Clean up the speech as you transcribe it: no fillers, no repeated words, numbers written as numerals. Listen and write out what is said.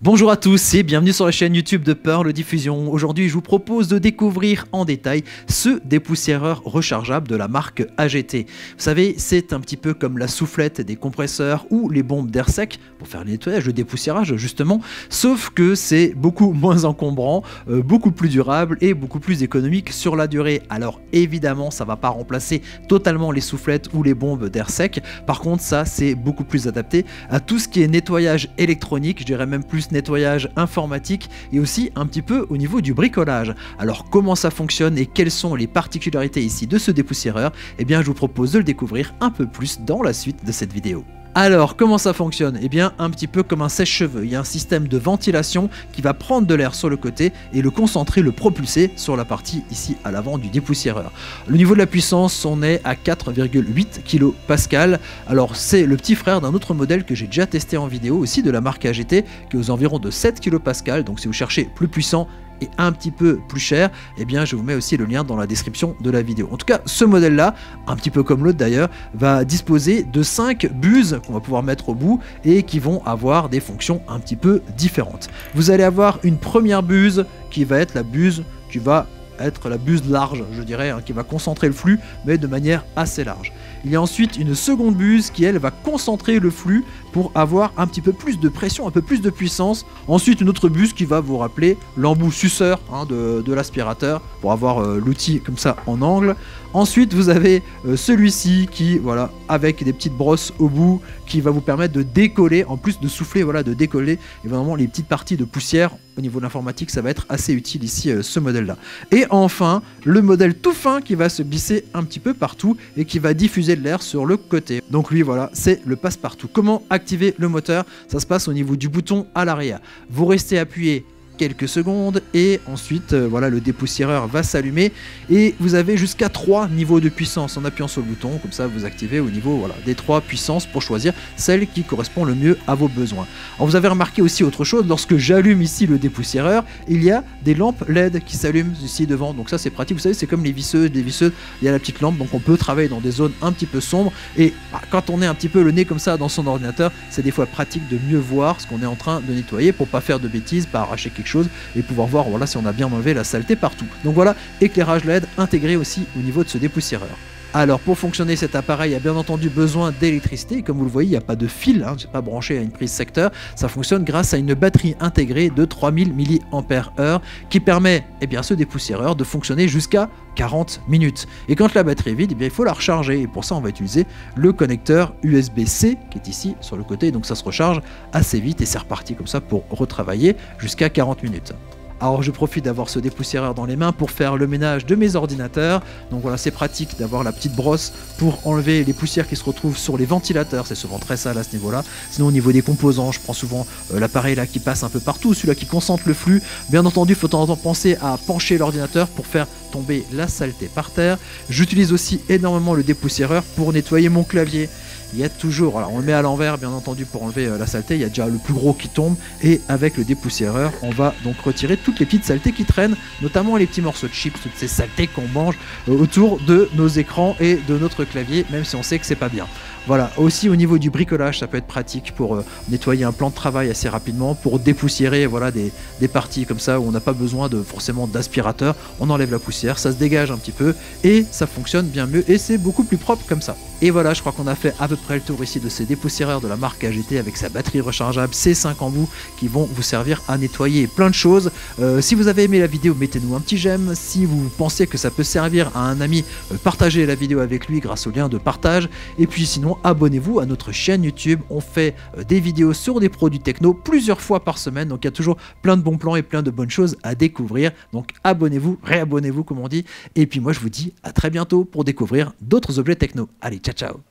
Bonjour à tous et bienvenue sur la chaîne YouTube de Pearl Diffusion. Aujourd'hui, je vous propose de découvrir en détail ce dépoussiéreur rechargeable de la marque AGT. Vous savez, c'est un petit peu comme la soufflette des compresseurs ou les bombes d'air sec pour faire le nettoyage, le dépoussiérage justement, sauf que c'est beaucoup moins encombrant, beaucoup plus durable et beaucoup plus économique sur la durée. Alors évidemment, ça ne va pas remplacer totalement les soufflettes ou les bombes d'air sec. Par contre, ça, c'est beaucoup plus adapté à tout ce qui est nettoyage électronique, je dirais même plus nettoyage informatique et aussi un petit peu au niveau du bricolage. Alors comment ça fonctionne et quelles sont les particularités ici de ce dépoussiéreur? Eh bien je vous propose de le découvrir un peu plus dans la suite de cette vidéo. Alors, comment ça fonctionne? Eh bien, un petit peu comme un sèche-cheveux. Il y a un système de ventilation qui va prendre de l'air sur le côté et le concentrer, le propulser sur la partie ici à l'avant du dépoussiéreur. Le niveau de la puissance, on est à 4,8 kPa. Alors, c'est le petit frère d'un autre modèle que j'ai déjà testé en vidéo aussi de la marque AGT qui est aux environs de 7 kPa. Donc, si vous cherchez plus puissant et un petit peu plus cher, eh bien je vous mets aussi le lien dans la description de la vidéo. En tout cas, ce modèle là, un petit peu comme l'autre d'ailleurs, va disposer de 5 buses qu'on va pouvoir mettre au bout et qui vont avoir des fonctions un petit peu différentes. Vous allez avoir une première buse qui va être la buse qui va être la buse large, je dirais, qui va concentrer le flux, mais de manière assez large. Il y a ensuite une seconde buse qui, elle, va concentrer le flux pour avoir un petit peu plus de pression, un peu plus de puissance. Ensuite, une autre buse qui va vous rappeler l'embout suceur de l'aspirateur pour avoir l'outil comme ça en angle. Ensuite, vous avez celui-ci qui, voilà, avec des petites brosses au bout, qui va vous permettre de décoller, en plus de souffler, voilà, de décoller et vraiment les petites parties de poussière. Au niveau de l'informatique, ça va être assez utile ici, ce modèle-là. Et enfin, le modèle tout fin qui va se glisser un petit peu partout et qui va diffuser de l'air sur le côté. Donc lui, voilà, c'est le passe-partout. Comment activer le moteur? Ça se passe au niveau du bouton à l'arrière. Vous restez appuyé quelques secondes et ensuite voilà, le dépoussiéreur va s'allumer et vous avez jusqu'à 3 niveaux de puissance en appuyant sur le bouton. Comme ça vous activez au niveau, voilà, des 3 puissances pour choisir celle qui correspond le mieux à vos besoins. Alors vous avez remarqué aussi autre chose, lorsque j'allume ici le dépoussiéreur, il y a des lampes LED qui s'allument ici devant, donc ça c'est pratique. Vous savez, c'est comme les visseuses, il y a la petite lampe, donc on peut travailler dans des zones un petit peu sombres et quand on est un petit peu le nez comme ça dans son ordinateur, c'est des fois pratique de mieux voir ce qu'on est en train de nettoyer pour pas faire de bêtises, pas arracher quelque chose et pouvoir voir, voilà, si on a bien enlevé la saleté partout. Donc voilà, éclairage LED intégré aussi au niveau de ce dépoussiéreur. Alors pour fonctionner cet appareil, il y a bien entendu besoin d'électricité. Comme vous le voyez, il n'y a pas de fil, hein, c'est pas branché à une prise secteur. Ça fonctionne grâce à une batterie intégrée de 3000 mAh qui permet, eh bien, ce dépoussiéreur de fonctionner jusqu'à 40 minutes. Et quand la batterie est vide, eh bien, il faut la recharger. Et pour ça, on va utiliser le connecteur USB-C qui est ici sur le côté. Donc ça se recharge assez vite et c'est reparti comme ça pour retravailler jusqu'à 40 minutes. Alors je profite d'avoir ce dépoussiéreur dans les mains pour faire le ménage de mes ordinateurs. Donc voilà, c'est pratique d'avoir la petite brosse pour enlever les poussières qui se retrouvent sur les ventilateurs. C'est souvent très sale à ce niveau-là. Sinon au niveau des composants, je prends souvent l'appareil là qui passe un peu partout, celui-là qui concentre le flux. Bien entendu, il faut de temps en temps penser à pencher l'ordinateur pour faire tomber la saleté par terre. J'utilise aussi énormément le dépoussiéreur pour nettoyer mon clavier. Il y a toujours, alors on le met à l'envers bien entendu pour enlever la saleté, il y a déjà le plus gros qui tombe et avec le dépoussiéreur on va donc retirer toutes les petites saletés qui traînent, notamment les petits morceaux de chips, toutes ces saletés qu'on mange autour de nos écrans et de notre clavier, même si on sait que c'est pas bien. Voilà, aussi au niveau du bricolage, ça peut être pratique pour nettoyer un plan de travail assez rapidement, pour dépoussiérer, voilà, des parties comme ça où on n'a pas besoin de forcément d'aspirateur, on enlève la poussière, ça se dégage un petit peu et ça fonctionne bien mieux et c'est beaucoup plus propre comme ça. Et voilà, je crois qu'on a fait à peu près le tour ici de ces dépoussiéreurs de la marque AGT avec sa batterie rechargeable C5 embouts qui vont vous servir à nettoyer plein de choses. Si vous avez aimé la vidéo, mettez-nous un petit j'aime. Si vous pensez que ça peut servir à un ami, partagez la vidéo avec lui grâce au lien de partage. Et puis sinon, abonnez-vous à notre chaîne YouTube. On fait des vidéos sur des produits techno plusieurs fois par semaine. Donc il y a toujours plein de bons plans et plein de bonnes choses à découvrir. Donc abonnez-vous, réabonnez-vous comme on dit. Et puis moi je vous dis à très bientôt pour découvrir d'autres objets techno. Allez, ciao ciao!